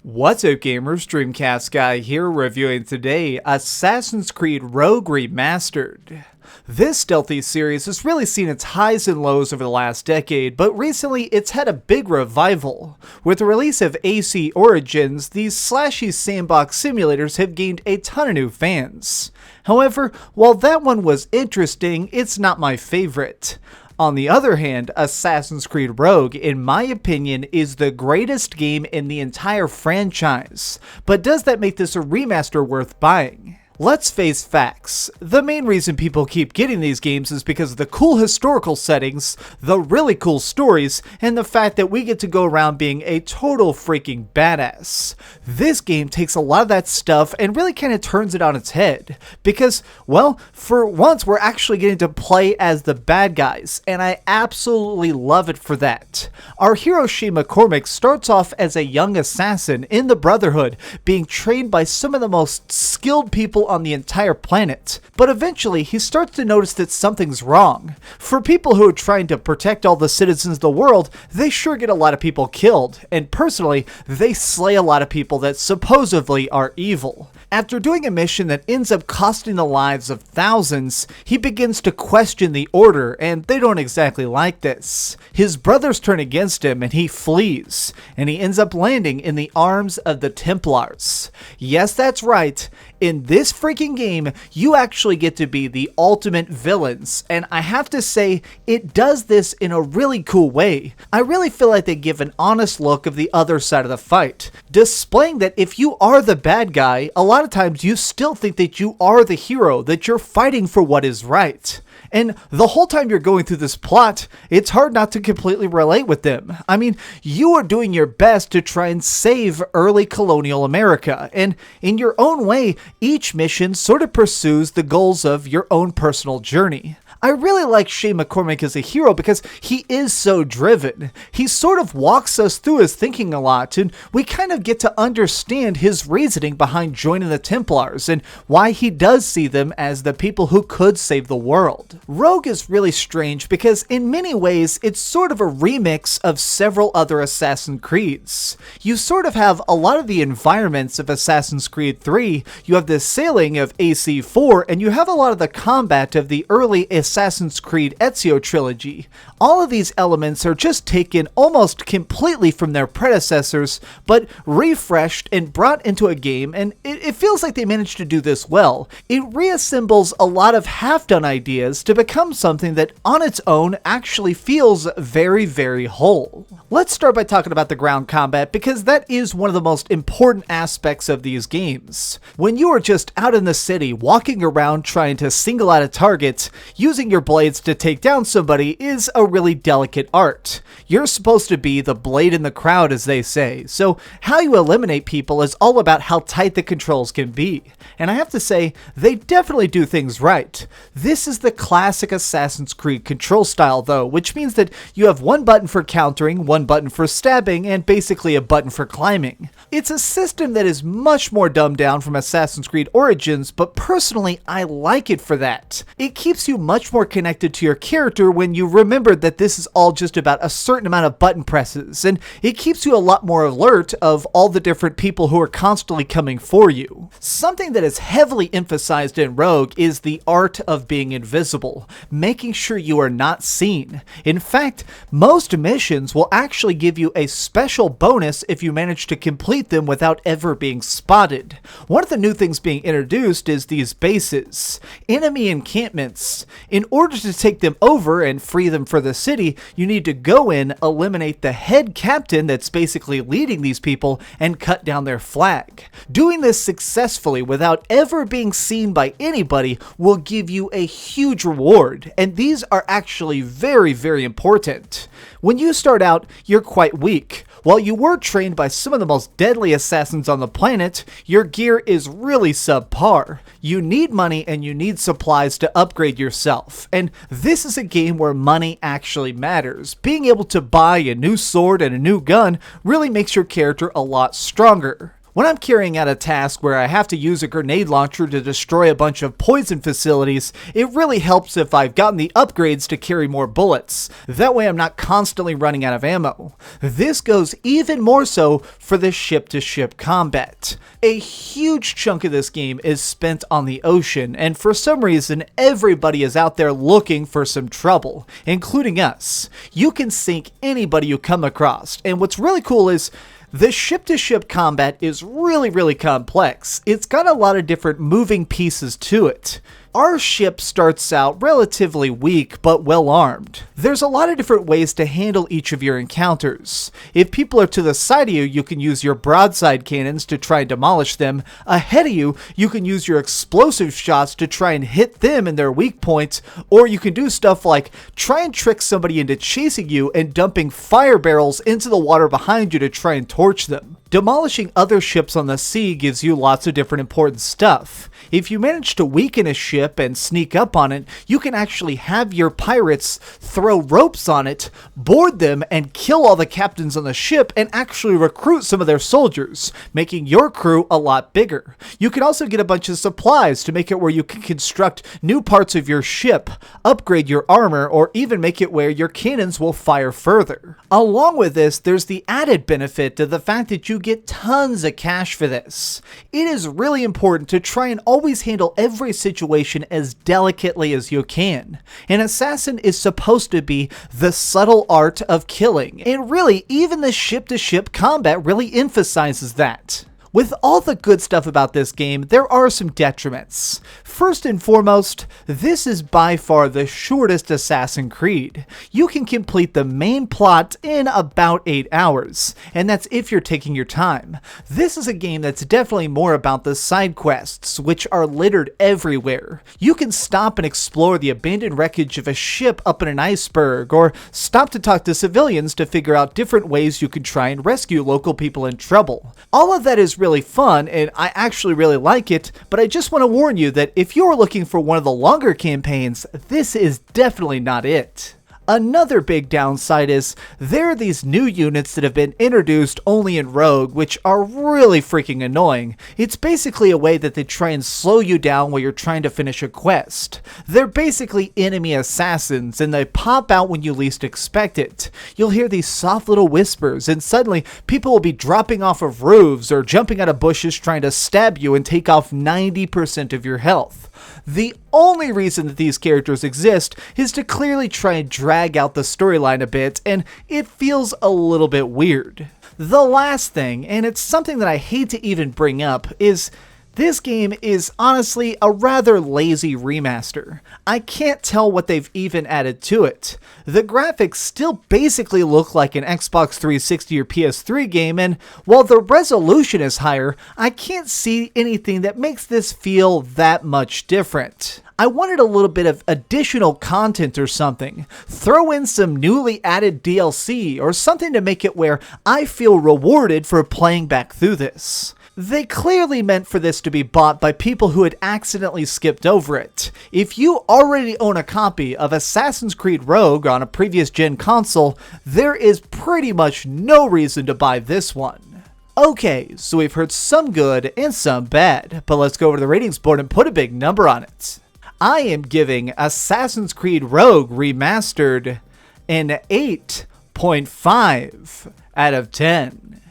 What's up gamers, DreamcastGuy here, reviewing today Assassin's Creed Rogue Remastered. This stealthy series has really seen its highs and lows over the last decade, but recently it's had a big revival. With the release of AC Origins, these slashy sandbox simulators have gained a ton of new fans. However, while that one was interesting, it's not my favorite. On the other hand, Assassin's Creed Rogue, in my opinion, is the greatest game in the entire franchise. But does that make this a remaster worth buying? Let's face facts. The main reason people keep getting these games is because of the cool historical settings, the really cool stories, and the fact that we get to go around being a total freaking badass. This game takes a lot of that stuff and really kind of turns it on its head. Because, well, for once we're actually getting to play as the bad guys, and I absolutely love it for that. Our hero Shane McCormick starts off as a young assassin in the Brotherhood, being trained by some of the most skilled people on the entire planet, but eventually he starts to notice that something's wrong. For people who are trying to protect all the citizens of the world, they sure get a lot of people killed, and personally, they slay a lot of people that supposedly are evil. After doing a mission that ends up costing the lives of thousands, he begins to question the Order, and they don't exactly like this. His brothers turn against him and he flees, and he ends up landing in the arms of the Templars. Yes, that's right. In this freaking game, you actually get to be the ultimate villains, and I have to say, it does this in a really cool way. I really feel like they give an honest look of the other side of the fight, displaying that if you are the bad guy, a lot of times you still think that you are the hero, that you're fighting for what is right. And the whole time you're going through this plot, it's hard not to completely relate with them. I mean, you are doing your best to try and save early colonial America, and in your own way, each mission sort of pursues the goals of your own personal journey. I really like Shane McCormick as a hero because he is so driven. He sort of walks us through his thinking a lot, and we kind of get to understand his reasoning behind joining the Templars and why he does see them as the people who could save the world. Rogue is really strange because in many ways it's sort of a remix of several other Assassin's Creeds. You sort of have a lot of the environments of Assassin's Creed 3, you have the sailing of Ps4, and you have a lot of the combat of the early Assassin's Creed Ezio trilogy. All of these elements are just taken almost completely from their predecessors, but refreshed and brought into a game, and it feels like they managed to do this well. It reassembles a lot of half-done ideas to become something that on its own actually feels very, very whole. Let's start by talking about the ground combat because that is one of the most important aspects of these games. When you are just out in the city walking around trying to single out a target, using your blades to take down somebody is a really delicate art. You're supposed to be the blade in the crowd, as they say, so how you eliminate people is all about how tight the controls can be. And I have to say, they definitely do things right. This is the classic Assassin's Creed control style though, which means that you have one button for countering, one button for stabbing, and basically a button for climbing. It's a system that is much more dumbed down from Assassin's Creed Origins, but personally I like it for that. It keeps you much more connected to your character when you remember that this is all just about a certain amount of button presses, and it keeps you a lot more alert of all the different people who are constantly coming for you. Something that is heavily emphasized in Rogue is the art of being invisible, making sure you are not seen. In fact, most missions will actually give you a special bonus if you manage to complete them without ever being spotted. One of the new things being introduced is these bases, enemy encampments. In order to take them over and free them for the city, you need to go in, eliminate the head captain that's basically leading these people, and cut down their flag. Doing this successfully without ever being seen by anybody will give you a huge reward, and these are actually very, very important. When you start out, you're quite weak. While you were trained by some of the most deadly assassins on the planet, your gear is really subpar. You need money and you need supplies to upgrade yourself, and this is a game where money actually matters. Being able to buy a new sword and a new gun really makes your character a lot stronger. When I'm carrying out a task where I have to use a grenade launcher to destroy a bunch of poison facilities, it really helps if I've gotten the upgrades to carry more bullets. That way I'm not constantly running out of ammo. This goes even more so for the ship-to-ship combat. A huge chunk of this game is spent on the ocean, and for some reason everybody is out there looking for some trouble, including us. You can sink anybody you come across, and what's really cool is the ship-to-ship combat is really complex. It's got a lot of different moving pieces to it. Our ship starts out relatively weak but well armed. There's a lot of different ways to handle each of your encounters. If people are to the side of you, you can use your broadside cannons to try and demolish them. Ahead of you, you can use your explosive shots to try and hit them in their weak points, or you can do stuff like try and trick somebody into chasing you and dumping fire barrels into the water behind you to try and torch them. Demolishing other ships on the sea gives you lots of different important stuff. If you manage to weaken a ship and sneak up on it, you can actually have your pirates throw ropes on it, board them, and kill all the captains on the ship and actually recruit some of their soldiers, making your crew a lot bigger. You can also get a bunch of supplies to make it where you can construct new parts of your ship, upgrade your armor, or even make it where your cannons will fire further. Along with this, there's the added benefit of the fact that you get tons of cash for this. It is really important to try and always handle every situation as delicately as you can. An assassin is supposed to be the subtle art of killing, and really, even the ship-to-ship combat really emphasizes that. With all the good stuff about this game, there are some detriments. First and foremost, this is by far the shortest Assassin's Creed. You can complete the main plot in about 8 hours, and that's if you're taking your time. This is a game that's definitely more about the side quests, which are littered everywhere. You can stop and explore the abandoned wreckage of a ship up in an iceberg, or stop to talk to civilians to figure out different ways you can try and rescue local people in trouble. All of that is really fun, and I actually really like it, but I just want to warn you that if you're looking for one of the longer campaigns, this is definitely not it. Another big downside is there are these new units that have been introduced only in Rogue, which are really freaking annoying. It's basically a way that they try and slow you down while you're trying to finish a quest. They're basically enemy assassins, and they pop out when you least expect it. You'll hear these soft little whispers, and suddenly people will be dropping off of roofs or jumping out of bushes trying to stab you and take off 90% of your health. The only reason that these characters exist is to clearly try and drag out the storyline a bit, and it feels a little bit weird. The last thing, and it's something that I hate to even bring up, is this game is honestly a rather lazy remaster. I can't tell what they've even added to it. The graphics still basically look like an Xbox 360 or PS3 game, and while the resolution is higher, I can't see anything that makes this feel that much different. I wanted a little bit of additional content or something. Throw in some newly added DLC or something to make it where I feel rewarded for playing back through this. They clearly meant for this to be bought by people who had accidentally skipped over it. If you already own a copy of Assassin's Creed Rogue on a previous gen console, there is pretty much no reason to buy this one. Okay, so we've heard some good and some bad, but let's go over to the ratings board and put a big number on it. I am giving Assassin's Creed Rogue Remastered an 8.5 out of 10.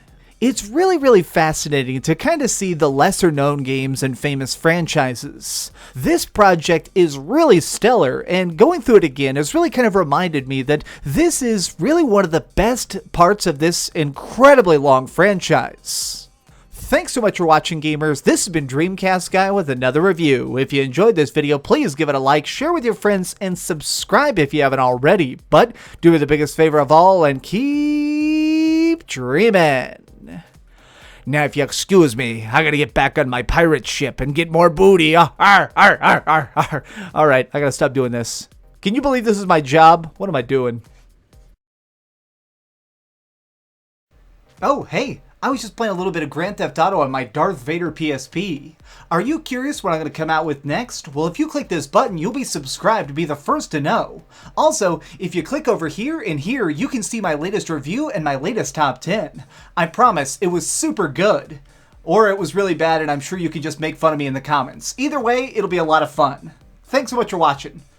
It's really fascinating to kind of see the lesser known games and famous franchises. This project is really stellar, and going through it again has really kind of reminded me that this is really one of the best parts of this incredibly long franchise. Thanks so much for watching, gamers. This has been DreamcastGuy with another review. If you enjoyed this video, please give it a like, share with your friends, and subscribe if you haven't already. But do me the biggest favor of all and keep dreaming. Now, if you excuse me, I gotta get back on my pirate ship and get more booty. Arr, arr, arr, arr, arr. All right, I gotta stop doing this. Can you believe this is my job? What am I doing? Oh, hey. I was just playing a little bit of Grand Theft Auto on my Darth Vader PSP. Are you curious what I'm going to come out with next? Well, if you click this button, you'll be subscribed to be the first to know. Also, if you click over here and here, you can see my latest review and my latest top 10. I promise, it was super good. Or it was really bad and I'm sure you can just make fun of me in the comments. Either way, it'll be a lot of fun. Thanks so much for watching.